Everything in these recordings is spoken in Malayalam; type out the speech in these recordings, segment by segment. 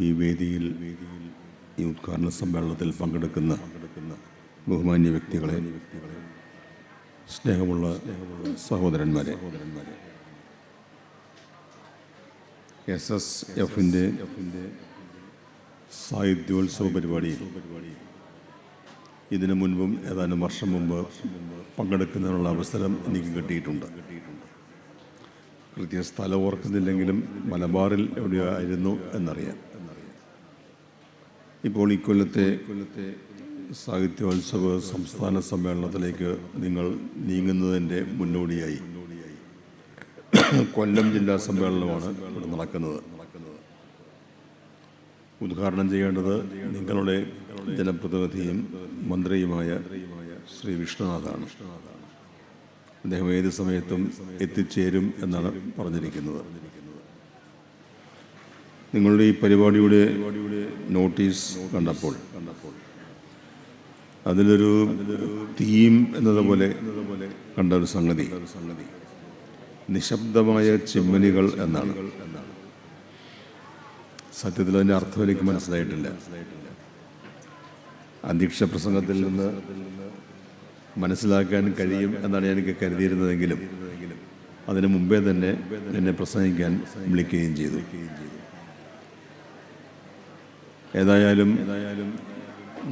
ഈ വേദിയിൽ ഈ ഉദ്ഘാടന സമ്മേളനത്തിൽ പങ്കെടുക്കുന്ന ബഹുമാന്യ വ്യക്തികളെ, സ്നേഹമുള്ള സഹോദരന്മാരെ, SSFൻ്റെ സാഹിത്യോത്സവ പരിപാടിയിൽ ഇതിനു മുൻപും ഏതാനും വർഷം മുമ്പ് പങ്കെടുക്കുന്നതിനുള്ള അവസരം എനിക്ക് കിട്ടിയിട്ടുണ്ട്. കൃത്യ സ്ഥലം ഓർക്കുന്നില്ലെങ്കിലും മലബാറിൽ എവിടെയായിരുന്നു എന്നറിയാം. ഇപ്പോൾ ഇക്കൊല്ലത്തെ സാഹിത്യോത്സവ സംസ്ഥാന സമ്മേളനത്തിലേക്ക് നിങ്ങൾ നീങ്ങുന്നതിൻ്റെ മുന്നോടിയായി കൊല്ലം ജില്ലാ സമ്മേളനമാണ് ഇവിടെ നടക്കുന്നത്. ഉദ്ഘാടനം ചെയ്യേണ്ടത് നിങ്ങളുടെ ജനപ്രതിനിധിയും മന്ത്രിയുമായ ശ്രീ വിഷ്ണുനാഥാണ്. അദ്ദേഹം ഏത് സമയത്തും എത്തിച്ചേരും എന്നാണ് പറഞ്ഞിരിക്കുന്നത്. നിങ്ങളുടെ ഈ പരിപാടിയുടെ നോട്ടീസ് കണ്ടപ്പോൾ അതിലൊരു തീം എന്നതുപോലെ കണ്ട ഒരു സംഗതി നിശബ്ദമായ ചിമ്മനികൾ എന്നാണ്. സത്യത്തിൽ അതിൻ്റെ അർത്ഥം എനിക്ക് മനസ്സിലായിട്ടില്ല. അധ്യക്ഷ പ്രസംഗത്തിൽ നിന്ന് മനസ്സിലാക്കാൻ കഴിയും എന്നാണ് എനിക്ക് കരുതിയിരുന്നതെങ്കിലും അതിനു മുമ്പേ തന്നെ എന്നെ പ്രസംഗിക്കാൻ വിളിക്കുകയും ചെയ്തു. ഏതായാലും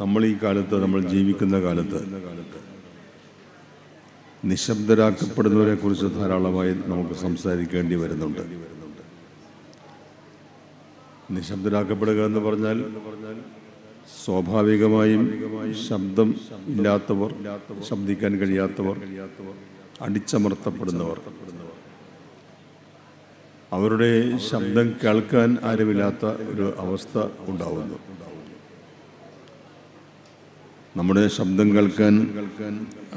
നമ്മൾ ഈ കാലത്ത്, നമ്മൾ ജീവിക്കുന്ന കാലത്ത് നിശബ്ദരാക്കപ്പെടുന്നവരെ കുറിച്ച് ധാരാളമായി നമുക്ക് സംസാരിക്കേണ്ടി വരുന്നുണ്ട്. നിശബ്ദരാക്കപ്പെടുക എന്ന് പറഞ്ഞാൽ സ്വാഭാവികമായും ശബ്ദം ഇല്ലാത്തവർ, ശബ്ദിക്കാൻ കഴിയാത്തവർ, അടിച്ചമർത്തപ്പെടുന്നവർ, അവരുടെ ശബ്ദം കേൾക്കാൻ ആരുമില്ലാത്ത ഒരു അവസ്ഥ ഉണ്ടാവുന്നു. നമ്മുടെ ശബ്ദം കേൾക്കാൻ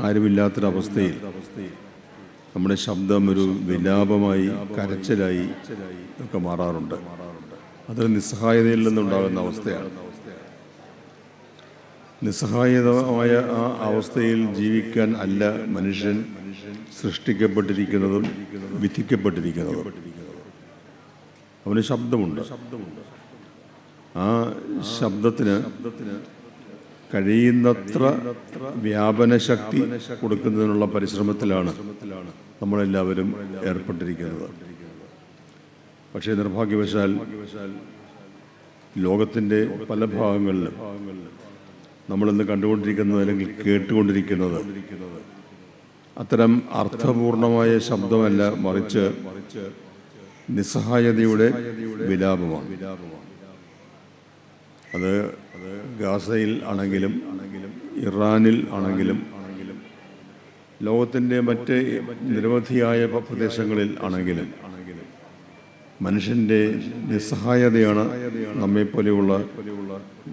ആരുമില്ലാത്തൊരവസ്ഥയിൽ നമ്മുടെ ശബ്ദം ഒരു വിലാപമായി, കരച്ചിലായി ഒക്കെ മാറാറുണ്ട്. അത് നിസ്സഹായതയിൽ നിന്നുണ്ടാകുന്ന അവസ്ഥയാണ്. നിസ്സഹായമായ ആ അവസ്ഥയിൽ ജീവിക്കാൻ അല്ല മനുഷ്യൻ സൃഷ്ടിക്കപ്പെട്ടിരിക്കുന്നതും വിധിക്കപ്പെട്ടിരിക്കുന്നതും. അവന് ശബ്ദമുണ്ട്. ആ ശബ്ദത്തിന് കഴിയുന്നത്ര വ്യാപന ശക്തി കൊടുക്കുന്നതിനുള്ള പരിശ്രമത്തിലാണ് നമ്മളെല്ലാവരും ഏർപ്പെട്ടിരിക്കുന്നത്. പക്ഷേ നിർഭാഗ്യവശാൽ ലോകത്തിൻ്റെ പല ഭാഗങ്ങളിലും നമ്മളിന്ന് കണ്ടുകൊണ്ടിരിക്കുന്നത് അല്ലെങ്കിൽ കേട്ടുകൊണ്ടിരിക്കുന്നത് അത്തരം അർത്ഥപൂർണമായ ശബ്ദമല്ല, മറിച്ച് നിസ്സഹായതയുടെ വിലാപമാണ്. അത് ഗാസയിൽ ആണെങ്കിലും ഇറാനിൽ ആണെങ്കിലും ലോകത്തിൻ്റെ മറ്റ് നിരവധിയായ പ്രദേശങ്ങളിൽ ആണെങ്കിലും മനുഷ്യൻ്റെ നിസ്സഹായതയാണ് നമ്മെപ്പോലെയുള്ള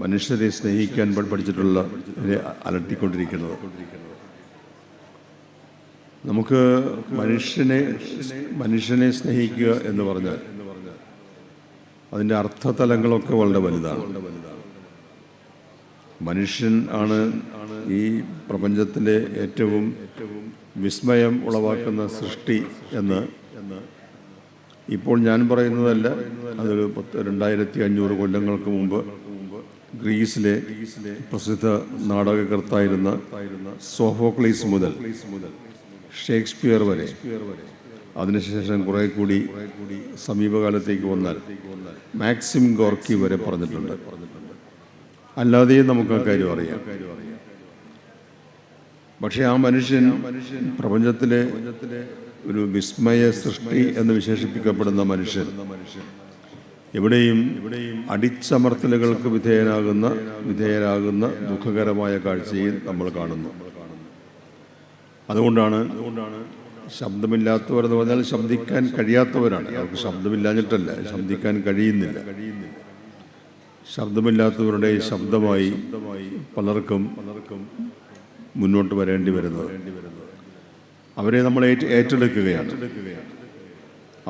മനുഷ്യരെ സ്നേഹിക്കാൻ പഠിച്ചിട്ടുള്ള അലട്ടിക്കൊണ്ടിരിക്കുന്നത്. നമുക്ക് മനുഷ്യനെ സ്നേഹിക്കുക എന്ന് പറഞ്ഞാൽ അതിൻ്റെ അർത്ഥതലങ്ങളൊക്കെ വളരെ വലുതാണ്. മനുഷ്യൻ ആണ് ഈ പ്രപഞ്ചത്തിലെ ഏറ്റവും വിസ്മയം ഉളവാക്കുന്ന സൃഷ്ടി എന്ന് ഇപ്പോൾ ഞാൻ പറയുന്നതല്ല. അതൊരു 2500 കൊല്ലങ്ങൾക്ക് മുമ്പ് ഗ്രീസിലെ പ്രസിദ്ധ നാടകകർത്തായിരുന്ന സോഫോക്ലീസ് മുതൽ ഷേക്സ്പിയർ വരെ, അതിനുശേഷം കുറെ കൂടി സമീപകാലത്തേക്ക് വന്നാൽ മാക്സിം ഗോർക്കി വരെ പറഞ്ഞിട്ടുണ്ട്. അല്ലാതെയും നമുക്ക് ആ കാര്യം അറിയാം. പക്ഷേ ആ മനുഷ്യൻ പ്രപഞ്ചത്തിലെ ഒരു വിസ്മയ സൃഷ്ടി എന്ന് വിശേഷിപ്പിക്കപ്പെടുന്ന മനുഷ്യൻ എവിടെയും അടിച്ചമർത്തലുകൾക്ക് വിധേയരാകുന്ന ദുഃഖകരമായ കാഴ്ചയിൽ നമ്മൾ കാണുന്നു. അതുകൊണ്ടാണ് ശബ്ദമില്ലാത്തവർ എന്ന് പറഞ്ഞാൽ ശബ്ദിക്കാൻ കഴിയാത്തവരാണ്. അവർക്ക് ശബ്ദമില്ലാഞ്ഞിട്ടല്ല, ശബ്ദിക്കാൻ കഴിയുന്നില്ല. ശബ്ദമില്ലാത്തവരുടെ ശബ്ദമായി പലർക്കും മുന്നോട്ട് വരേണ്ടി വരുന്നത്. അവരെ നമ്മൾ ഏറ്റെടുക്കുകയാണ്.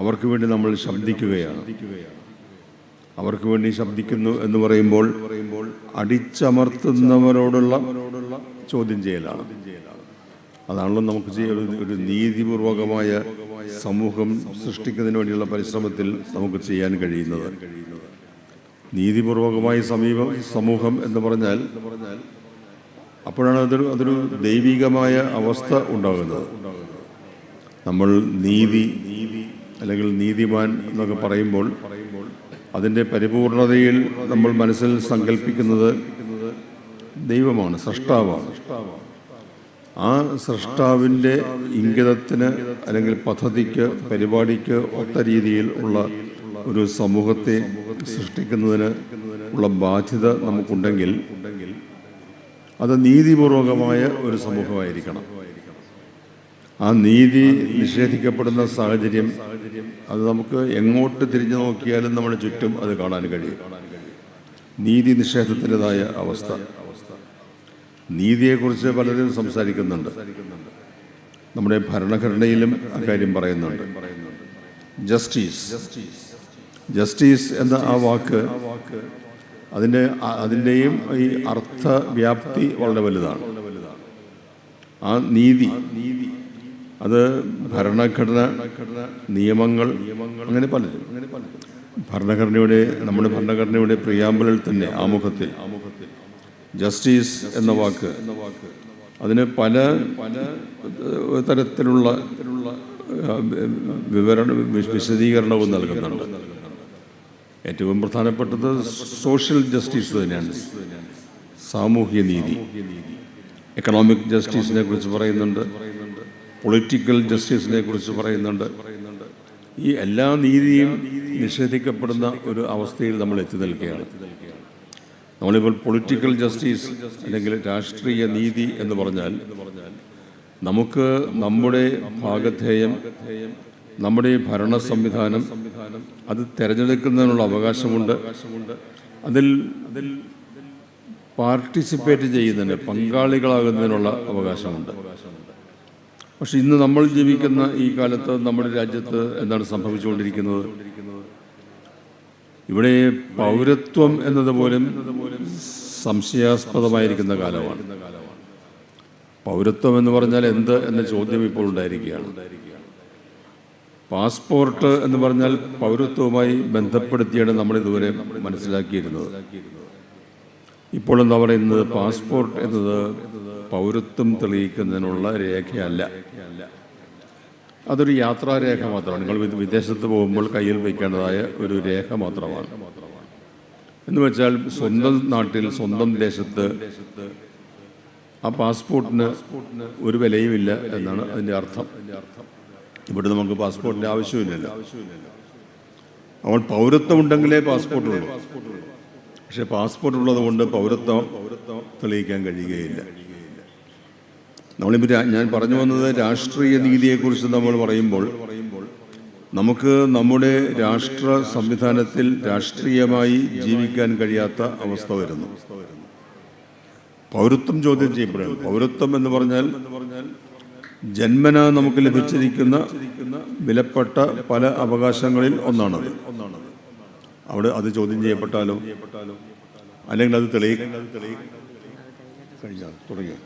അവർക്ക് വേണ്ടി നമ്മൾ ശബ്ദിക്കുകയാണ്. അവർക്ക് വേണ്ടി ശബ്ദിക്കുന്നു എന്ന് പറയുമ്പോൾ അടിച്ചമർത്തുന്നവരോടുള്ള ചോദ്യം ചെയ്യലാണ്. അതാണല്ലോ നമുക്ക് ഒരു നീതിപൂർവകമായ സമൂഹം സൃഷ്ടിക്കുന്നതിന് വേണ്ടിയുള്ള പരിശ്രമത്തിൽ നമുക്ക് ചെയ്യാൻ കഴിയുന്നത്. നീതിപൂർവകമായ സമൂഹം എന്ന് പറഞ്ഞാൽ അപ്പോഴാണ് അതൊരു ദൈവികമായ അവസ്ഥ ഉണ്ടാകുന്നത്. നമ്മൾ നീതി അല്ലെങ്കിൽ നീതിമാൻ എന്നൊക്കെ പറയുമ്പോൾ അതിൻ്റെ പരിപൂർണതയിൽ നമ്മൾ മനസ്സിൽ സങ്കല്പിക്കുന്നത് ദൈവമാണ്, സൃഷ്ടാവാണ്. ആ സൃഷ്ടാവിൻ്റെ ഇംഗിതത്തിന് അല്ലെങ്കിൽ പദ്ധതിക്ക്, പരിപാടിക്ക് ഒത്ത രീതിയിൽ ഉള്ള ഒരു സമൂഹത്തെ സൃഷ്ടിക്കുന്നതിന് ഉള്ള ബാധ്യത നമുക്കുണ്ടെങ്കിൽ അത് നീതിപൂർവകമായ ഒരു സമൂഹമായിരിക്കണം. ആ നീതി നിഷേധിക്കപ്പെടുന്ന സാഹചര്യം അത് നമുക്ക് എങ്ങോട്ട് തിരിഞ്ഞു നോക്കിയാലും നമ്മുടെ ചുറ്റും അത് കാണാൻ കഴിയും. നീതി നിഷേധത്തിൻ്റെതായ അവസ്ഥ. നീതിയെക്കുറിച്ച് പലരും സംസാരിക്കുന്നുണ്ട്. നമ്മുടെ ഭരണഘടനയിലും അക്കാര്യം പറയുന്നുണ്ട്. ജസ്റ്റിസ് എന്ന ആ വാക്ക് അതിൻ്റെയും ഈ അർത്ഥവ്യാപ്തി വളരെ വലുതാണ്. ആ നീതി അത് ഭരണഘടന, നിയമങ്ങൾ, അങ്ങനെ പലരും നമ്മുടെ ഭരണഘടനയുടെ പ്രിയാമ്പിളിൽ തന്നെ ആമുഖത്തിൽ ജസ്റ്റിസ് എന്ന വാക്ക് അതിന് പല തരത്തിലുള്ള വിശദീകരണവും നൽകുന്നുണ്ട്. ഏറ്റവും പ്രധാനപ്പെട്ടത് സോഷ്യൽ ജസ്റ്റിസ് തന്നെയാണ്, സാമൂഹ്യ നീതി. എക്കണോമിക് ജസ്റ്റിസിനെ കുറിച്ച് പറയുന്നുണ്ട്, പൊളിറ്റിക്കൽ ജസ്റ്റിസിനെ കുറിച്ച് പറയുന്നുണ്ട്. ഈ എല്ലാ നീതിയും നിഷേധിക്കപ്പെടുന്ന ഒരു അവസ്ഥയിൽ നമ്മൾ എത്തി നിൽക്കുകയാണ്. നമ്മളിപ്പോൾ പൊളിറ്റിക്കൽ ജസ്റ്റിസ് അല്ലെങ്കിൽ രാഷ്ട്രീയ നീതി എന്ന് പറഞ്ഞാൽ നമുക്ക് നമ്മുടെ ഭാഗധേയം, നമ്മുടെ ഭരണ സംവിധാനം അത് തിരഞ്ഞെടുക്കുന്നതിനുള്ള അവകാശമുണ്ട്. അതിൽ പാർട്ടിസിപ്പേറ്റ് ചെയ്യുന്നതിന്, പങ്കാളികളാകുന്നതിനുള്ള അവകാശമുണ്ട്. പക്ഷെ ഇന്ന് നമ്മൾ ജീവിക്കുന്ന ഈ കാലത്ത് നമ്മുടെ രാജ്യത്ത് എന്താണ് സംഭവിച്ചുകൊണ്ടിരിക്കുന്നത്? ഇവിടെ പൗരത്വം എന്നതുപോലും സംശയാസ്പദമായിരിക്കുന്ന കാലമാണ്. പൗരത്വം എന്ന് പറഞ്ഞാൽ എന്ത് എന്ന ചോദ്യം ഇപ്പോൾ ഉണ്ടായിരിക്കുകയാണ്. പാസ്പോർട്ട് എന്ന് പറഞ്ഞാൽ പൗരത്വവുമായി ബന്ധപ്പെടുത്തിയാണ് നമ്മളിതുവരെ മനസ്സിലാക്കിയിരുന്നത്. ഇപ്പോൾ എന്താ പറയുന്നത്? പാസ്പോർട്ട് എന്നത് പൗരത്വം തെളിയിക്കുന്നതിനുള്ള രേഖയല്ല, അതൊരു യാത്രാരേഖ മാത്രമാണ്. നിങ്ങൾ വിദേശത്ത് പോകുമ്പോൾ കയ്യിൽ വയ്ക്കേണ്ടതായ ഒരു രേഖ മാത്രമാണ്. എന്ന് വെച്ചാൽ സ്വന്തം നാട്ടിൽ, സ്വന്തം ദേശത്ത് ആ പാസ്പോർട്ടിന് ഒരു വിലയുമില്ല എന്നാണ് അതിൻ്റെ അർത്ഥം. ഇവിടെ നമുക്ക് പാസ്പോർട്ടിൻ്റെ ആവശ്യമില്ലല്ലോ. അവൾ പൗരത്വം ഉണ്ടെങ്കിലേ പാസ്പോർട്ടുള്ളൂ. പക്ഷെ പാസ്പോർട്ട് ഉള്ളത് കൊണ്ട് പൗരത്വം തെളിയിക്കാൻ കഴിയുകയില്ല. നമ്മളിപ്പോൾ ഞാൻ പറഞ്ഞു വന്നത് രാഷ്ട്രീയ നീതിയെക്കുറിച്ച് നമ്മൾ പറയുമ്പോൾ നമുക്ക് നമ്മുടെ രാഷ്ട്ര സംവിധാനത്തിൽ രാഷ്ട്രീയമായി ജീവിക്കാൻ കഴിയാത്ത അവസ്ഥ വരുന്നു. പൗരത്വം ചോദ്യം ചെയ്യപ്പെടുകയാണ്. പൗരത്വം എന്ന് പറഞ്ഞാൽ ജന്മന നമുക്ക് ലഭിച്ചിരിക്കുന്ന വിലപ്പെട്ട പല അവകാശങ്ങളിൽ ഒന്നാണത്. അവിടെ അത് ചോദ്യം ചെയ്യപ്പെട്ടാലോ, അല്ലെങ്കിൽ അത് കഴിഞ്ഞാൽ തുടങ്ങിയ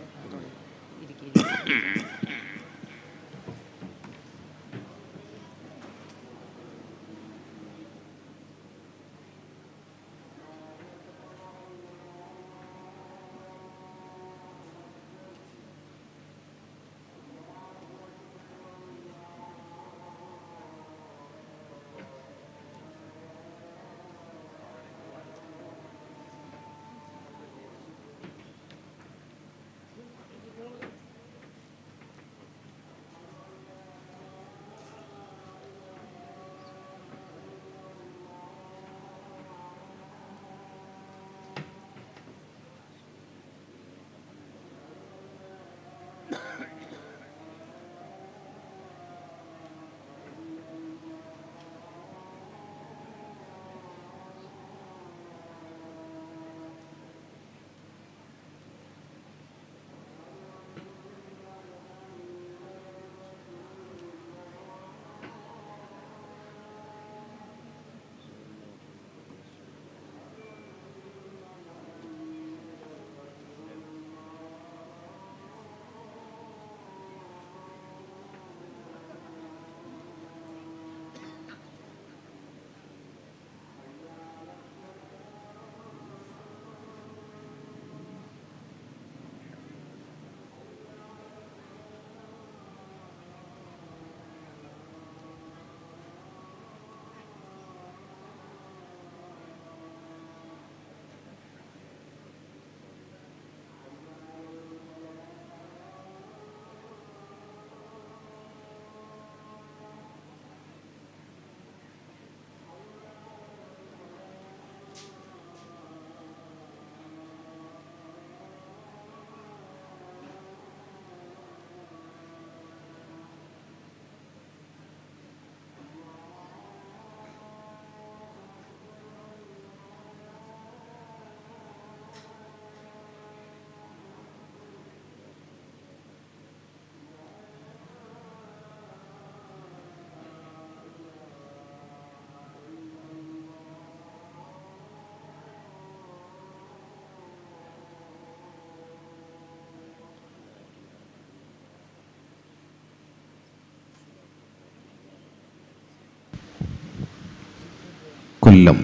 കൊല്ലം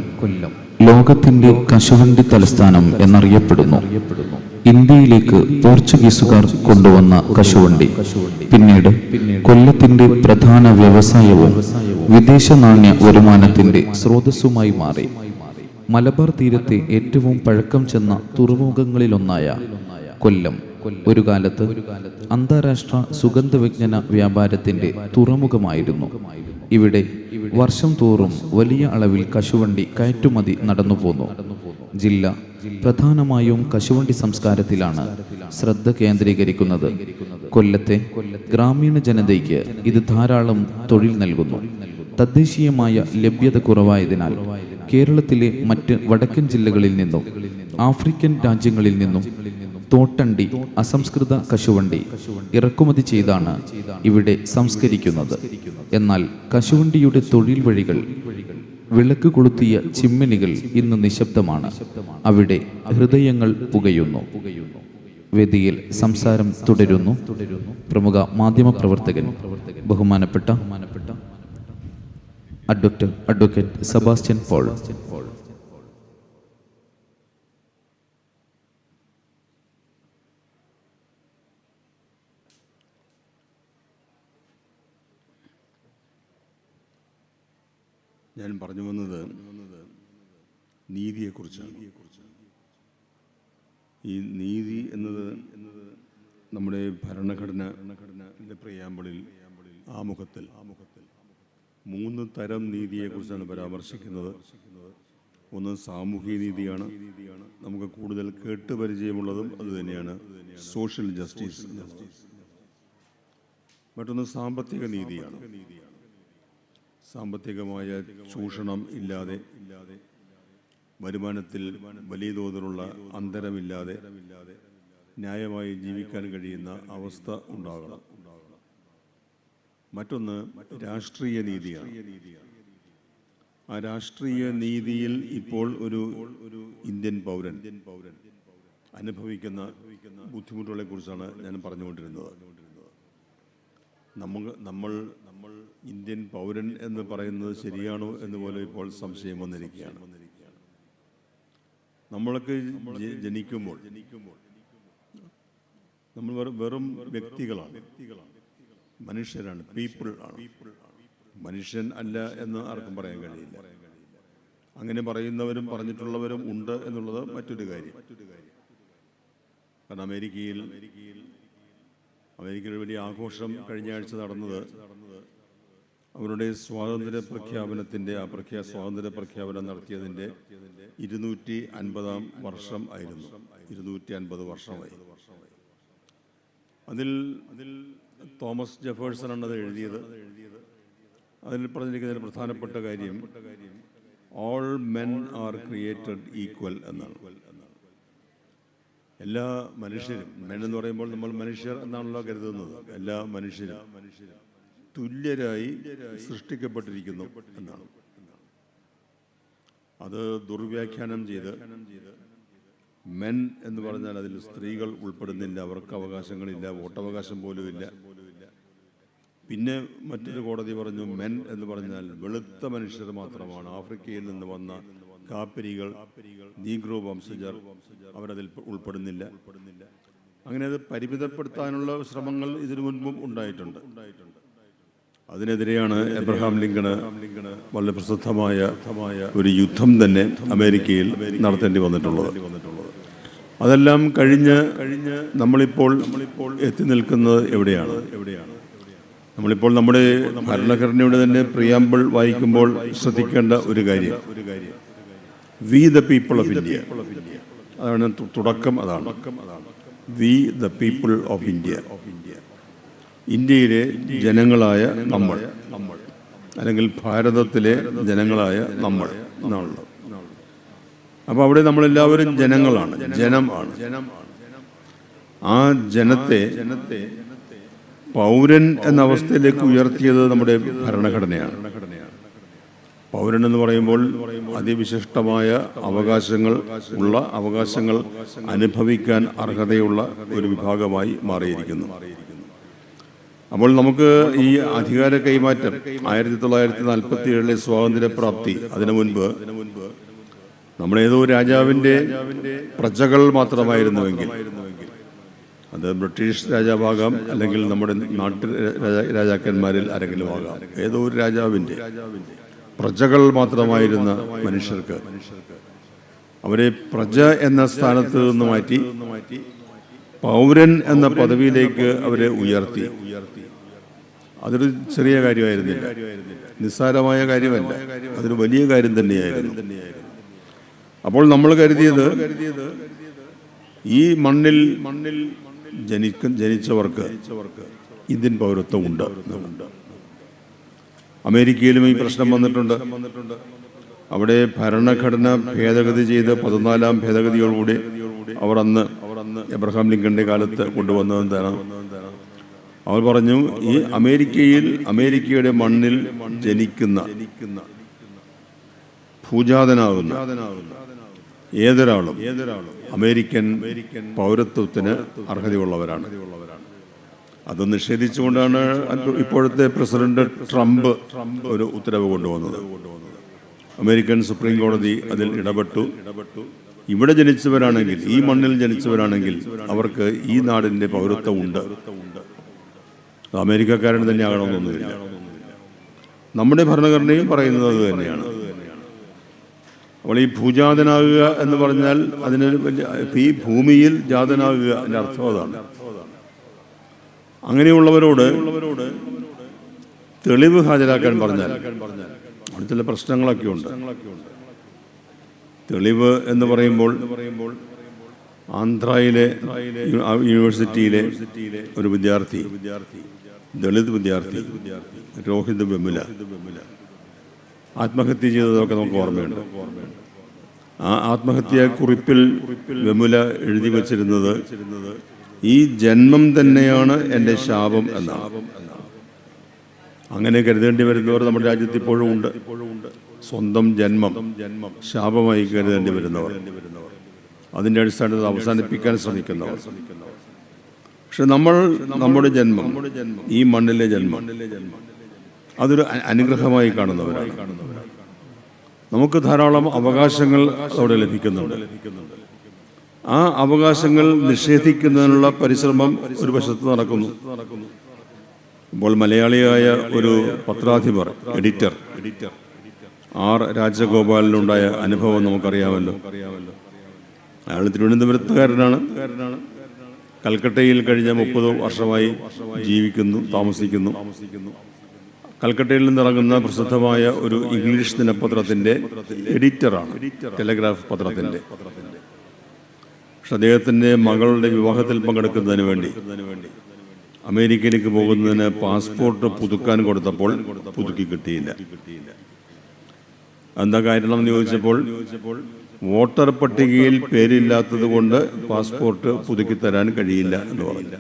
ലോകത്തിന്റെ കശുവണ്ടി തലസ്ഥാനം എന്നറിയപ്പെടുന്നു. ഇന്ത്യയിലേക്ക് പോർച്ചുഗീസുകാർ കൊണ്ടുവന്ന കശുവണ്ടി പിന്നീട് കൊല്ലത്തിന്റെ പ്രധാന വ്യവസായവും വിദേശ നാണ്യ വരുമാനത്തിന്റെ സ്രോതസ്സുമായി മാറി. മലബാർ തീരത്തെ ഏറ്റവും പഴക്കം ചെന്ന തുറമുഖങ്ങളിലൊന്നായ കൊല്ലം ഒരു കാലത്ത് അന്താരാഷ്ട്ര സുഗന്ധവിജ്ഞാന വ്യാപാരത്തിന്റെ തുറമുഖമായിരുന്നു. ഇവിടെ വർഷം തോറും വലിയ അളവിൽ കശുവണ്ടി കയറ്റുമതി നടന്നുപോന്നു. ജില്ല പ്രധാനമായും കശുവണ്ടി സംസ്കാരത്തിലാണ് ശ്രദ്ധ കേന്ദ്രീകരിക്കുന്നത്. കൊല്ലത്തെ ഗ്രാമീണ ജനതയ്ക്ക് ഇത് ധാരാളം തൊഴിൽ നൽകുന്നു. തദ്ദേശീയമായ ലഭ്യത കുറവായതിനാൽ കേരളത്തിലെ മറ്റ് വടക്കൻ ജില്ലകളിൽ നിന്നും ആഫ്രിക്കൻ രാജ്യങ്ങളിൽ നിന്നും തോട്ടണ്ടി അസംസ്കൃത കശുവണ്ടി ഇറക്കുമതി ചെയ്താണ് ഇവിടെ സംസ്കരിക്കുന്നത്. എന്നാൽ കശുവണ്ടിയുടെ തൊഴിൽ വഴികൾ, വിളക്ക് കൊളുത്തിയ ചിമ്മിനികൾ ഇന്ന് നിശബ്ദമാണ്. അവിടെ ഹൃദയങ്ങൾ പുകയുന്നു. വേദിയിൽ സംസാരം തുടരുന്നു പ്രമുഖ മാധ്യമപ്രവർത്തകൻ ബഹുമാനപ്പെട്ട അഡ്വക്കേറ്റ് സെബാസ്റ്റ്യൻ പോൾ. ഞാൻ പറഞ്ഞു വന്നത് നീതിയെക്കുറിച്ചാണ്. ഈ നീതി എന്നത് നമ്മുടെ ഭരണഘടനയുടെ പ്രിയാമ്പിളിൽ ആമുഖത്തിൽ 3 തരം നീതിയെക്കുറിച്ചാണ് പരാമർശിക്കുന്നത്. ഒന്ന് സാമൂഹിക നീതിയാണ്, നമുക്ക് കൂടുതൽ കേട്ടുപരിചയമുള്ളതും അതുതന്നെയാണ്, സോഷ്യൽ ജസ്റ്റിസ്. മറ്റൊന്ന് സാമ്പത്തിക നീതിയാണ്. സാമ്പത്തികമായ ചൂഷണം ഇല്ലാതെ, വരുമാനത്തിൽ വലിയ തോതിലുള്ള അന്തരമില്ലാതെ ന്യായമായി ജീവിക്കാൻ കഴിയുന്ന അവസ്ഥ ഉണ്ടാകണം. മറ്റൊന്ന് രാഷ്ട്രീയ നീതിയാണ്. ആ രാഷ്ട്രീയ നീതിയിൽ ഇപ്പോൾ ഒരു ഇന്ത്യൻ പൗരൻ അനുഭവിക്കുന്ന ബുദ്ധിമുട്ടുകളെ കുറിച്ചാണ് ഞാൻ പറഞ്ഞുകൊണ്ടിരുന്നത്. നമ്മൾ ഇന്ത്യൻ പൗരൻ എന്ന് പറയുന്നത് ശരിയാണോ എന്ന് പോലെ ഇപ്പോൾ സംശയം വന്നിരിക്കുകയാണ്. നമ്മളൊക്കെ ജനിക്കുമ്പോൾ നമ്മൾ വെറും വ്യക്തികളാണ്, മനുഷ്യരാണ്, പീപ്പിൾ ആണ്. മനുഷ്യൻ അല്ല എന്ന് ആർക്കും പറയാൻ കഴിയില്ല. അങ്ങനെ പറയുന്നവരും പറഞ്ഞിട്ടുള്ളവരും ഉണ്ട് എന്നുള്ളത് മറ്റൊരു കാര്യം. കാരണം അമേരിക്കയിൽ വലിയ ആഘോഷം കഴിഞ്ഞ ആഴ്ച നടന്നത് അവരുടെ സ്വാതന്ത്ര്യ പ്രഖ്യാപനത്തിൻ്റെ സ്വാതന്ത്ര്യ പ്രഖ്യാപനം നടത്തിയതിൻ്റെ 250-ാം വർഷം ആയിരുന്നു. 250 വർഷമായി. അതിൽ തോമസ് ജെഫേഴ്സൺ ആണ് അത് എഴുതിയത്. അതിൽ പറഞ്ഞിരിക്കുന്ന പ്രധാനപ്പെട്ട കാര്യം all men are created equal എന്നാണ്. എല്ലാ മനുഷ്യരും, മെൻ എന്ന് പറയുമ്പോൾ നമ്മൾ മനുഷ്യർ എന്നാണല്ലോ കരുതുന്നത്, എല്ലാ മനുഷ്യരും തുല്യരായി സൃഷ്ടിക്കപ്പെട്ടിരിക്കുന്നു എന്നാണ്. അത് ദുർവ്യാഖ്യാനം ചെയ്ത് മെൻ എന്ന് പറഞ്ഞാൽ അതിൽ സ്ത്രീകൾ ഉൾപ്പെടുന്നില്ല, അവർക്ക് അവകാശങ്ങളില്ല, വോട്ടവകാശം പോലും ഇല്ല. പിന്നെ മറ്റൊരു കോടതി പറഞ്ഞു മെൻ എന്ന് പറഞ്ഞാൽ വെളുത്ത മനുഷ്യർ മാത്രമാണ്, ആഫ്രിക്കയിൽ നിന്ന് വന്ന കാപ്പിരികൾ, നീഗ്രോ വംശജർ അവരതിൽ ഉൾപ്പെടുന്നില്ല. അങ്ങനെ അത് പരിമിതപ്പെടുത്താനുള്ള ശ്രമങ്ങൾ ഇതിനു മുൻപും ഉണ്ടായിട്ടുണ്ട്. അതിനെതിരെയാണ് എബ്രഹാം ലിങ്കണ് വളരെ പ്രസിദ്ധമായ ഒരു യുദ്ധം തന്നെ അമേരിക്കയിൽ നടത്തേണ്ടി വന്നിട്ടുള്ളത്. അതെല്ലാം കഴിഞ്ഞ് നമ്മളിപ്പോൾ എത്തി നിൽക്കുന്നത് എവിടെയാണ്? നമ്മളിപ്പോൾ നമ്മുടെ ഭരണഘടനയുടെ തന്നെ പ്രിയാമ്പിൾ വായിക്കുമ്പോൾ ശ്രദ്ധിക്കേണ്ട ഒരു കാര്യം, we the people of India. അതാണ് തുടക്കം. അതാണ് we the people of India. ഇന്ത്യയിലെ ജനങ്ങളായ നമ്മൾ, അല്ലെങ്കിൽ ഭാരതത്തിലെ ജനങ്ങളായ നമ്മൾ എന്നാണുള്ളത്. അപ്പോൾ അവിടെ നമ്മളെല്ലാവരും ജനങ്ങളാണ്, ജനമാണ്. ആ ജനത്തെ പൗരൻ എന്ന അവസ്ഥയിലേക്ക് ഉയർത്തിയത് നമ്മുടെ ഭരണഘടനയാണ്. പൗരൻ എന്ന് പറയുമ്പോൾ അതിവിശിഷ്ടമായ അവകാശങ്ങൾ അനുഭവിക്കാൻ അർഹതയുള്ള ഒരു വിഭാഗമായി മാറിയിരിക്കുന്നു. അപ്പോൾ നമുക്ക് ഈ അധികാര കൈമാറ്റം 1947 സ്വാതന്ത്ര്യപ്രാപ്തി അതിനു മുൻപ് നമ്മളേതോ രാജാവിൻ്റെ പ്രജകൾ മാത്രമായിരുന്നുവെങ്കിൽ, അത് ബ്രിട്ടീഷ് രാജാവാകാം, അല്ലെങ്കിൽ നമ്മുടെ നാട്ടു രാജാക്കന്മാരിൽ ആരെങ്കിലും ആകാം, ഏതോ ഒരു രാജാവിൻ്റെ പ്രജകൾ മാത്രമായിരുന്ന മനുഷ്യർക്ക് അവരെ പ്രജ എന്ന സ്ഥാനത്ത് നിന്ന് മാറ്റി പൗരൻ എന്ന പദവിയിലേക്ക് അവരെ ഉയർത്തി. അതൊരു ചെറിയ കാര്യമായിരുന്നില്ല, നിസ്സാരമായ കാര്യമല്ല, അതൊരു വലിയ കാര്യം തന്നെയായിരുന്നു. അപ്പോൾ നമ്മൾ കരുതിയത് ഈ മണ്ണിൽ ജനിച്ചവർക്ക് ഇന്ത്യൻ പൗരത്വം ഉണ്ട്. അമേരിക്കയിലും ഈ പ്രശ്നം വന്നിട്ടുണ്ട്. അവിടെ ഭരണഘടന ഭേദഗതി ചെയ്ത് 14ാം ഭേദഗതിയോടുകൂടി അവർ അന്ന് എബ്രഹാം ലിങ്കന്റെ കാലത്ത് കൊണ്ടുവന്നതെന്താണ്? അവർ പറഞ്ഞു, ഈ അമേരിക്കയുടെ മണ്ണിൽ ജനിക്കുന്ന ഭൂജാതനാകുന്ന ഏതൊരാളും അമേരിക്കൻ പൗരത്വത്തിന് അർഹതയുള്ളവരാണ്. അത് നിഷേധിച്ചുകൊണ്ടാണ് ഇപ്പോഴത്തെ പ്രസിഡന്റ് ട്രംപ് ഒരു ഉത്തരവ് കൊണ്ടുവന്നത്. അമേരിക്കൻ സുപ്രീം കോടതി അതിൽ ഇടപെട്ടു. ഇവിടെ ജനിച്ചവരാണെങ്കിൽ, ഈ മണ്ണിൽ ജനിച്ചവരാണെങ്കിൽ അവർക്ക് ഈ നാടിന്റെ പൗരത്വം ഉണ്ട്. അമേരിക്കക്കാരൻ തന്നെ ആകണമെന്നൊന്നുമില്ല. നമ്മുടെ ഭരണഘടനയും പറയുന്നത് അത് തന്നെയാണ്. അപ്പോൾ ഈ ഭൂജാതനാകുക എന്ന് പറഞ്ഞാൽ അതിനൊരു വലിയ, ഈ ഭൂമിയിൽ ജാതനാകുക അതിൻ്റെ അർത്ഥം അതാണ്. അങ്ങനെയുള്ളവരോട് തെളിവ് ഹാജരാക്കാൻ പറഞ്ഞാൽ അവിടെ ചില പ്രശ്നങ്ങളൊക്കെ ഉണ്ട്. തെളിവ് എന്ന് പറയുമ്പോൾ ആന്ധ്രയിലെ യൂണിവേഴ്സിറ്റിയിലെ ഒരു വിദ്യാർത്ഥി, ദളിത് വിദ്യാർത്ഥി രോഹിത് വെമുല ആത്മഹത്യ ചെയ്തതൊക്കെ നമുക്ക് ഓർമ്മയുണ്ട്. ആ ആത്മഹത്യാ കുറിപ്പിൽ വെമുല എഴുതി വച്ചിരുന്നത് ഈ ജന്മം തന്നെയാണ് എൻ്റെ ശാപം എന്നാണ്. അങ്ങനെ കരുതേണ്ടി വരുന്നവർ നമ്മുടെ രാജ്യത്ത് ഇപ്പോഴും ഉണ്ട്. സ്വന്തം ജന്മം ശാപമായി കരുതേണ്ടി വരുന്നവർ, അതിൻ്റെ അടിസ്ഥാനത്തിൽ അവസാനിപ്പിക്കാൻ ശ്രമിക്കുന്നവർ. പക്ഷെ നമ്മുടെ ജന്മം, ഈ മണ്ണിലെ ജന്മം, അതൊരു അനുഗ്രഹമായി കാണുന്നവരാണ്. നമുക്ക് ധാരാളം അവകാശങ്ങൾ അവിടെ ലഭിക്കുന്നുണ്ട്. ആ അവകാശങ്ങൾ നിഷേധിക്കുന്നതിനുള്ള പരിശ്രമം ഒരു വശത്ത് നടക്കുന്നു. ഇപ്പോൾ മലയാളിയായ ഒരു പത്രാധിപർ, എഡിറ്റർ ആർ രാജഗോപാലിനുണ്ടായ അനുഭവം നമുക്കറിയാമല്ലോ. അയാൾ തിരുവനന്തപുരത്തുകാരനാണ്. കൽക്കട്ടയിൽ കഴിഞ്ഞ 30 വർഷമായി താമസിക്കുന്നു. കൽക്കട്ടയിൽ നിന്നിറങ്ങുന്ന പ്രസിദ്ധമായ ഒരു ഇംഗ്ലീഷ് ദിനപത്രത്തിന്റെ എഡിറ്ററാണ്, ടെലഗ്രാഫ് പത്രത്തിന്റെ. പക്ഷെ അദ്ദേഹത്തിന്റെ മകളുടെ വിവാഹത്തിൽ പങ്കെടുക്കുന്നതിന് വേണ്ടി അമേരിക്കയിലേക്ക് പോകുന്നതിന് പാസ്പോർട്ട് പുതുക്കാൻ കൊടുത്തപ്പോൾ പുതുക്കി കിട്ടിയില്ല. എന്താ കാരണം എന്ന് ചോദിച്ചപ്പോൾ വോട്ടർ പട്ടികയിൽ പേരില്ലാത്തത് കൊണ്ട് പാസ്പോർട്ട് പുതുക്കി തരാൻ കഴിയില്ല എന്ന് പറഞ്ഞു.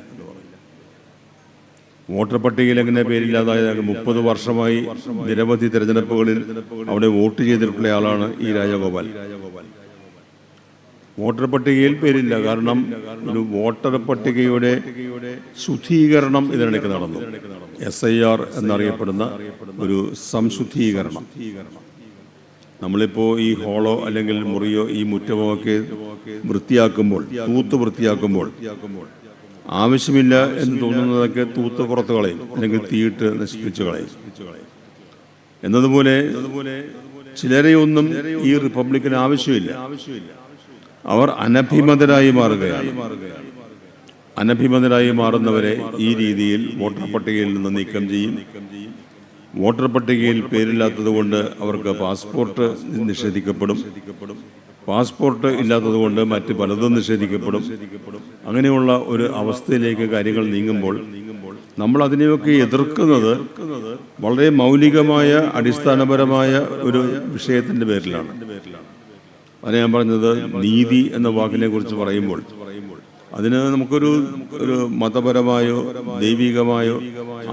വോട്ടർ പട്ടികയിൽ എങ്ങനെ പേരില്ലാതായ 30 വർഷമായി നിരവധി തെരഞ്ഞെടുപ്പുകളിൽ അവിടെ വോട്ട് ചെയ്തിട്ടുള്ള ആളാണ് ഈ രാജഗോപാൽ. വോട്ടർ പട്ടികയിൽ പേരില്ല. കാരണം ഒരു വോട്ടർ പട്ടികയുടെ ശുദ്ധീകരണം ഇതിനിടയ്ക്ക് നടന്നു. SIR എന്നറിയപ്പെടുന്ന ഒരു സംശുദ്ധീകരണം. നമ്മളിപ്പോൾ ഈ ഹോളോ അല്ലെങ്കിൽ മുറിയോ ഈ മുറ്റമോ ഒക്കെ വൃത്തിയാക്കുമ്പോൾ, വൃത്തിയാക്കുമ്പോൾ ആവശ്യമില്ല എന്ന് തോന്നുന്നതൊക്കെ തൂത്ത് പുറത്ത് കളയും, അല്ലെങ്കിൽ തീയിട്ട് നശിപ്പിച്ചു കളയും. എന്നതുപോലെ ചിലരെയൊന്നും ഈ റിപ്പബ്ലിക്കിന് ആവശ്യമില്ല. അവർ അനഭിമതരായി മാറുകയാണ്. അനഭിമതരായി മാറുന്നവരെ ഈ രീതിയിൽ വോട്ടർ പട്ടികയിൽ നിന്ന് നീക്കം ചെയ്യും. വോട്ടർ പട്ടികയിൽ പേരില്ലാത്തത് കൊണ്ട് അവർക്ക് പാസ്പോർട്ട് നിഷേധിക്കപ്പെടും. പാസ്പോർട്ട് ഇല്ലാത്തത് കൊണ്ട് മറ്റ് പലതും നിഷേധിക്കപ്പെടും. അങ്ങനെയുള്ള ഒരു അവസ്ഥയിലേക്ക് കാര്യങ്ങൾ നീങ്ങുമ്പോൾ നമ്മൾ അതിനെയൊക്കെ എതിർക്കുന്നത് വളരെ മൗലികമായ അടിസ്ഥാനപരമായ ഒരു വിഷയത്തിൻ്റെ പേരിലാണ്. അത് ഞാൻ പറഞ്ഞത് നീതി എന്ന വാക്കിനെ കുറിച്ച് പറയുമ്പോൾ അതിന് നമുക്കൊരു മതപരമായോ ദൈവികമായോ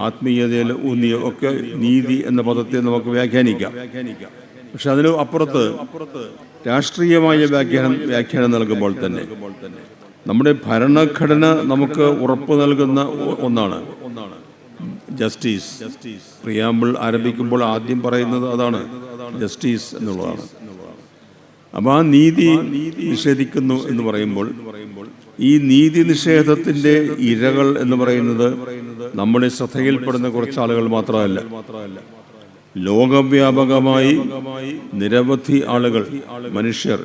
ആത്മീയതയിലോ ഊന്നിയോ ഒക്കെ നീതി എന്ന പദത്തെ നമുക്ക് വ്യാഖ്യാനിക്കാം. പക്ഷെ അതിന് അപ്പുറത്ത് രാഷ്ട്രീയമായ വ്യാഖ്യാനം നൽകുമ്പോൾ തന്നെ നമ്മുടെ ഭരണഘടന നമുക്ക് ഉറപ്പ് നൽകുന്ന ഒന്നാണ്. ജസ്റ്റിസ്. പ്രിയാമ്പിൾ ആരംഭിക്കുമ്പോൾ ആദ്യം പറയുന്നത് അതാണ്, ജസ്റ്റിസ് എന്നുള്ളതാണ്. അപ്പോൾ ആ നീതി നിഷേധിക്കുന്നു എന്ന് പറയുമ്പോൾ ഈ നീതി നിഷേധത്തിൻ്റെ ഇരകൾ എന്ന് പറയുന്നത് നമ്മുടെ ശ്രദ്ധയിൽപ്പെടുന്ന കുറച്ച് ആളുകൾ മാത്രമല്ല. ലോകവ്യാപകമായി നിരവധി ആളുകൾ, മനുഷ്യർ,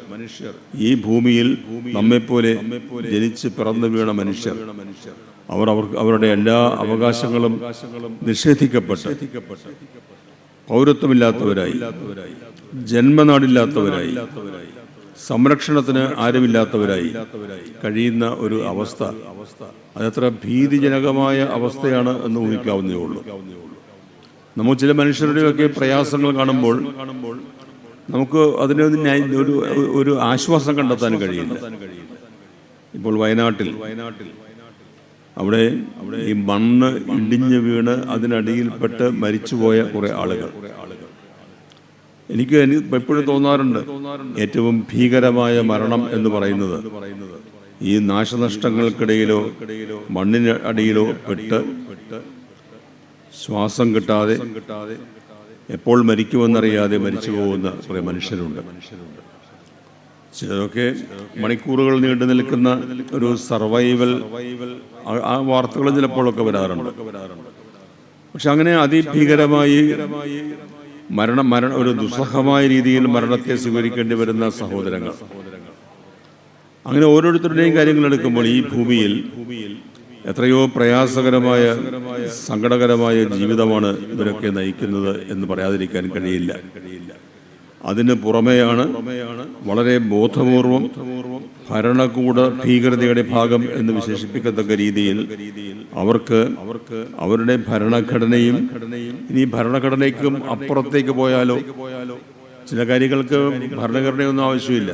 ഈ ഭൂമിയിൽ നമ്മെപ്പോലെ ജനിച്ച് പിറന്നു വീണ മനുഷ്യർ, അവരുടെ എല്ലാ അവകാശങ്ങളും നിഷേധിക്കപ്പെട്ട് പൗരത്വമില്ലാത്തവരായി, ജന്മനാടില്ലാത്തവരായി, സംരക്ഷണത്തിന് ആരുമില്ലാത്തവരായി കഴിയുന്ന ഒരു അവസ്ഥ, അതത്ര ഭീതിജനകമായ അവസ്ഥയാണ് എന്ന് ഊഹിക്കാവുന്നതേ ഉള്ളൂ. നമുക്ക് ചില മനുഷ്യരുടെയൊക്കെ പ്രയാസങ്ങൾ കാണുമ്പോൾ നമുക്ക് അതിന് ഒരു ആശ്വാസം കണ്ടെത്താൻ കഴിയില്ല. ഇപ്പോൾ വയനാട്ടിൽ അവിടെ ഈ മണ്ണ് ഇടിഞ്ഞു വീണ് അതിനടിയിൽപ്പെട്ട് മരിച്ചുപോയ കുറെ ആളുകൾ, എനിക്ക് എപ്പോഴും തോന്നാറുണ്ട്, ഏറ്റവും ഭീകരമായ മരണം എന്ന് പറയുന്നത് ഈ നാശനഷ്ടങ്ങൾക്കിടയിലോ മണ്ണിന് അടിയിലോ പെട്ട് ശ്വാസം കിട്ടാതെ എപ്പോൾ മരിക്കുമെന്നറിയാതെ മരിച്ചു പോകുന്ന കുറേ മനുഷ്യരുണ്ട്. ചിലരൊക്കെ മണിക്കൂറുകൾ നീണ്ടു നിൽക്കുന്ന ഒരു സർവൈവൽ, ആ വാർത്തകളും ചിലപ്പോഴൊക്കെ വരാറുണ്ട്. പക്ഷെ അങ്ങനെ അതിഭീകരമായി ഒരു ദുസ്സഹമായ രീതിയിൽ മരണത്തെ സ്വീകരിക്കേണ്ടി വരുന്ന സഹോദരങ്ങൾ, അങ്ങനെ ഓരോരുത്തരുടെയും കാര്യങ്ങൾ എടുക്കുമ്പോൾ ഈ ഭൂമിയിൽ എത്രയോ പ്രയാസകരമായ, സങ്കടകരമായ ജീവിതമാണ് ഇവരൊക്കെ നയിക്കുന്നത് എന്ന് പറയാതിരിക്കാൻ കഴിയില്ല. അതിന് പുറമെയാണ് വളരെ ബോധപൂർവം ഭരണകൂട ഭീകരതയുടെ ഭാഗം എന്ന് വിശേഷിപ്പിക്കത്തക്ക രീതിയിൽ അവർക്ക് അവരുടെ ഭരണഘടനയും, ഇനി ഭരണഘടനയ്ക്കും അപ്പുറത്തേക്ക് പോയാലോ, ചില കാര്യങ്ങൾക്ക് ഭരണഘടനയൊന്നും ആവശ്യമില്ല,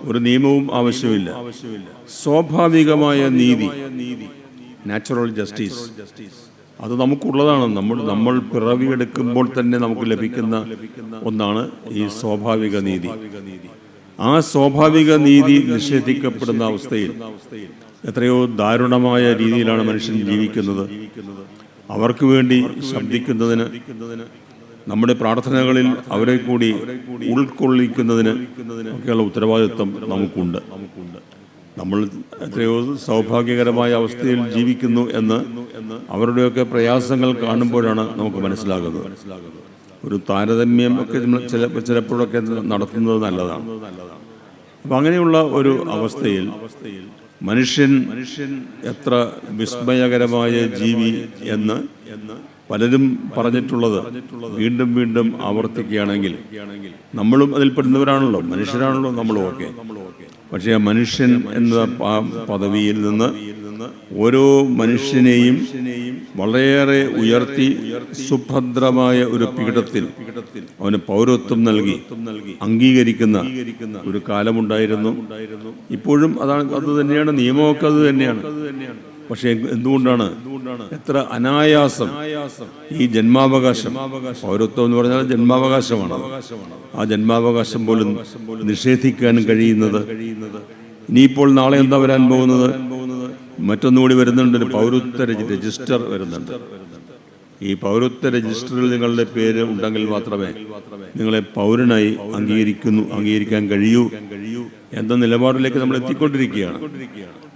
ഒരു നിയമവും ആവശ്യമില്ല. സ്വാഭാവികമായ നീതി, നാച്ചുറൽ ജസ്റ്റിസ്, അത് നമുക്കുള്ളതാണ്. നമ്മൾ പിറവിയെടുക്കുമ്പോൾ തന്നെ നമുക്ക് ലഭിക്കുന്ന ഒന്നാണ് ഈ സ്വാഭാവിക നീതി. ആ സ്വാഭാവിക നീതി നിഷേധിക്കപ്പെടുന്ന അവസ്ഥയിൽ എത്രയോ ദാരുണമായ രീതിയിലാണ് മനുഷ്യൻ ജീവിക്കുന്നത്. അവർക്ക് വേണ്ടി ശബ്ദിക്കുന്നതിന്, നമ്മുടെ പ്രാർത്ഥനകളിൽ അവരെ കൂടി ഉൾക്കൊള്ളിക്കുന്നതിന് ഒക്കെയുള്ള ഉത്തരവാദിത്വം നമുക്കുണ്ട്. നമ്മൾ എത്രയോ സൗഭാഗ്യകരമായ അവസ്ഥയിൽ ജീവിക്കുന്നു എന്ന് അവരുടെയൊക്കെ പ്രയാസങ്ങൾ കാണുമ്പോഴാണ് നമുക്ക് മനസ്സിലാകുന്നത്. ഒരു താരതമ്യം ഒക്കെ ചിലപ്പോഴൊക്കെ നടത്തുന്നത് നല്ലതാണ്. അപ്പം അങ്ങനെയുള്ള ഒരു അവസ്ഥയിൽ മനുഷ്യൻ എത്ര വിസ്മയകരമായ ജീവി എന്ന് പലരും പറഞ്ഞിട്ടുള്ളത് വീണ്ടും വീണ്ടും ആവർത്തിക്കുകയാണെങ്കിൽ നമ്മളും അതിൽപ്പെടുന്നവരാണല്ലോ, മനുഷ്യരാണല്ലോ നമ്മളും ഒക്കെ. പക്ഷേ ആ മനുഷ്യൻ എന്ന പദവിയിൽ നിന്ന് ഓരോ മനുഷ്യനെയും വളരെയേറെ ഉയർത്തി സുഭദ്രമായ ഒരു പീഠത്തിൽ അവന് പൗരത്വം നൽകി അംഗീകരിക്കുന്ന ഒരു കാലമുണ്ടായിരുന്നു. ഇപ്പോഴും അത് തന്നെയാണ്, നിയമമൊക്കെ അത് തന്നെയാണ്. പക്ഷെ എന്തുകൊണ്ടാണ് എത്ര അനായാസം ഈ ജന്മാവകാശം, പൗരത്വം എന്ന് പറഞ്ഞാൽ ജന്മാവകാശമാണ്, ആ ജന്മാവകാശം പോലും നിഷേധിക്കാൻ കഴിയുന്നത്? ഇനിയിപ്പോൾ നാളെ എന്താ വരാൻ പോകുന്നത്? മറ്റൊന്നുകൂടി വരുന്നുണ്ട്, ഒരു പൗരത്വ രജിസ്റ്റർ വരുന്നുണ്ട്. ഈ പൗരത്വ രജിസ്റ്ററിൽ നിങ്ങളുടെ പേര് ഉണ്ടെങ്കിൽ മാത്രമേ നിങ്ങളെ പൗരനായി അംഗീകരിക്കാൻ കഴിയൂ എന്ന നിലപാടിലേക്ക് നമ്മൾ എത്തിക്കൊണ്ടിരിക്കുകയാണ്.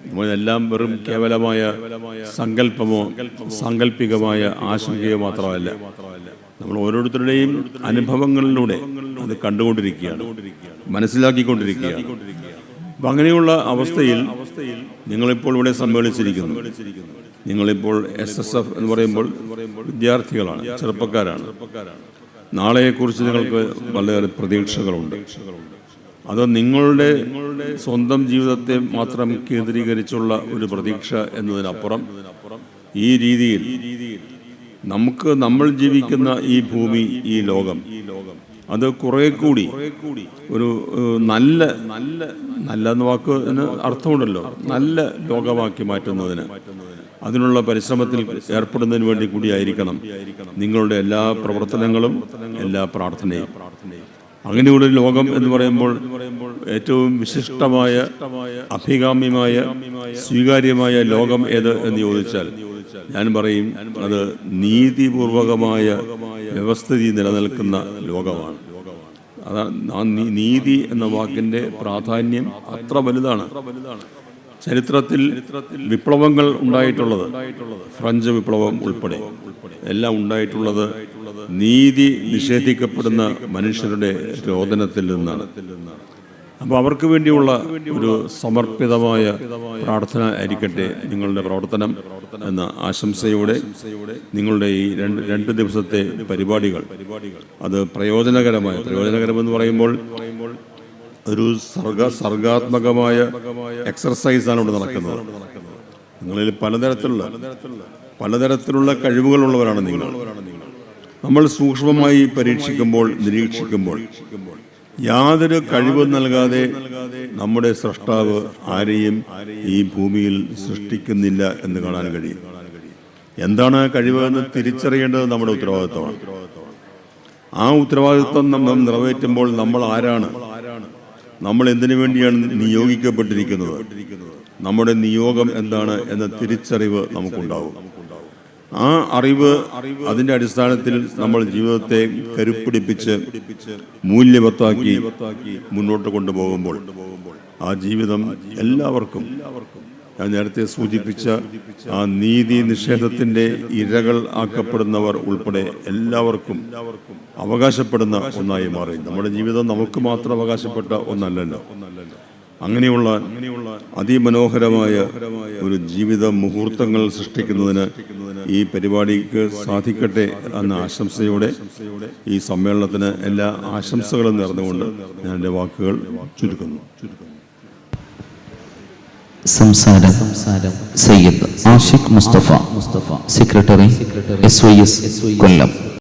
നമ്മളെല്ലാം വെറും കേവലമായ സങ്കല്പമോ സാങ്കല്പികമായ ആശങ്കയോ മാത്രമല്ല, നമ്മൾ ഓരോരുത്തരുടെയും അനുഭവങ്ങളിലൂടെ അത് കണ്ടുകൊണ്ടിരിക്കുകയാണ്, മനസ്സിലാക്കിക്കൊണ്ടിരിക്കുകയാണ്. അപ്പം അങ്ങനെയുള്ള അവസ്ഥയിൽ നിങ്ങളിപ്പോൾ ഇവിടെ സമ്മേളിച്ചിരിക്കുന്നു. നിങ്ങളിപ്പോൾ SSF എന്ന് പറയുമ്പോൾ വിദ്യാർത്ഥികളാണ്, ചെറുപ്പക്കാരാണ്. നാളെയെക്കുറിച്ച് നിങ്ങൾക്ക് വളരെ പ്രതീക്ഷകളുണ്ട്. അത് നിങ്ങളുടെ സ്വന്തം ജീവിതത്തെ മാത്രം കേന്ദ്രീകരിച്ചുള്ള ഒരു പ്രതീക്ഷ എന്നതിനപ്പുറം ഈ രീതിയിൽ നമ്മൾ ജീവിക്കുന്ന ഈ ഭൂമി, ഈ ലോകം, അത് കുറെ കൂടി ഒരു നല്ല എന്ന വാക്കിന് അർത്ഥമുണ്ടല്ലോ, നല്ല ലോകമാക്കി മാറ്റുന്നതിന്, അതിനുള്ള പരിശ്രമത്തിൽ ഏർപ്പെടുന്നതിന് വേണ്ടി കൂടിയായിരിക്കണം നിങ്ങളുടെ എല്ലാ പ്രവർത്തനങ്ങളും, എല്ലാ പ്രാർത്ഥനയും. അങ്ങനെയുള്ള ലോകം എന്ന് പറയുമ്പോൾ ഏറ്റവും വിശിഷ്ടമായ, അഭികാമ്യമായ, സ്വീകാര്യമായ ലോകം ഏത് എന്ന് ചോദിച്ചാൽ ഞാൻ പറയും അത് നീതിപൂർവകമായ വ്യവസ്ഥിതി നിലനിൽക്കുന്ന ലോകമാണ്. അതാണ് നീതി എന്ന വാക്കിൻ്റെ പ്രാധാന്യം അത്ര വലുതാണ്. ചരിത്രത്തിൽ വിപ്ലവങ്ങൾ ഉണ്ടായിട്ടുള്ളത്, ഫ്രഞ്ച് വിപ്ലവം ഉൾപ്പെടെ എല്ലാം ഉണ്ടായിട്ടുള്ളത് നീതി നിഷേധിക്കപ്പെടുന്ന മനുഷ്യരുടെ രോദനത്തിൽ നിന്നാണ്. അപ്പോൾ അവർക്ക് വേണ്ടിയുള്ള ഒരു സമർപ്പിതമായ പ്രാർത്ഥന ആയിരിക്കട്ടെ നിങ്ങളുടെ പ്രവർത്തനം എന്ന ആശംസയോടെ നിങ്ങളുടെ ഈ രണ്ട് ദിവസത്തെ പരിപാടികൾ അത് പ്രയോജനകരമെന്ന് പറയുമ്പോൾ ഒരു സർഗാത്മകമായ എക്സർസൈസാണ് ഇവിടെ നടക്കുന്നത്. നിങ്ങളിൽ പലതരത്തിലുള്ള കഴിവുകളുള്ളവരാണ് നിങ്ങൾ. നമ്മൾ സൂക്ഷ്മമായി നിരീക്ഷിക്കുമ്പോൾ യാതൊരു കഴിവ് നൽകാതെ നമ്മുടെ സ്രഷ്ടാവ് ആരെയും ഈ ഭൂമിയിൽ സൃഷ്ടിക്കുന്നില്ല എന്ന് കാണാൻ കഴിയും. എന്താണ് കഴിവ് എന്ന് തിരിച്ചറിയേണ്ടത് നമ്മുടെ ഉത്തരവാദിത്വമാണ്. ആ ഉത്തരവാദിത്വം നമ്മൾ നിറവേറ്റുമ്പോൾ നമ്മൾ ആരാണ്, നമ്മൾ എന്തിനു വേണ്ടിയാണ് നിയോഗിക്കപ്പെട്ടിരിക്കുന്നത്, നമ്മുടെ നിയോഗം എന്താണ് എന്ന തിരിച്ചറിവ് നമുക്കുണ്ടാവും. ആ അറിവ് അതിൻ്റെ അടിസ്ഥാനത്തിൽ നമ്മൾ ജീവിതത്തെ കരുപ്പിടിപ്പിച്ച് മൂല്യവത്താക്കി മുന്നോട്ട് കൊണ്ടുപോകുമ്പോൾ ആ ജീവിതം എല്ലാവർക്കും, ഞാൻ നേരത്തെ സൂചിപ്പിച്ച ആ നീതി നിഷേധത്തിൻ്റെ ഇരകൾ ആക്കപ്പെടുന്നവർ ഉൾപ്പെടെ എല്ലാവർക്കും അവകാശപ്പെടുന്ന ഒന്നായി മാറി. നമ്മുടെ ജീവിതം നമുക്ക് മാത്രം അവകാശപ്പെട്ട ഒന്നല്ലല്ലോ. അങ്ങനെയുള്ള അതിമനോഹരമായ ഒരു ജീവിത മുഹൂർത്തങ്ങൾ സൃഷ്ടിക്കുന്നതിന് ഈ പരിപാടിക്ക് സാധിക്കട്ടെ എന്ന ആശംസയോടെ ഈ സമ്മേളനത്തിന് എല്ലാ ആശംസകളും നേർന്നുകൊണ്ട് ഞാൻ എൻ്റെ വാക്കുകൾ ചുരുക്കുന്നു. സംസാരം സയ്യിദ് ആഷിഖ് മുസ്തഫ, സെക്രട്ടറി SYS കൊല്ലം.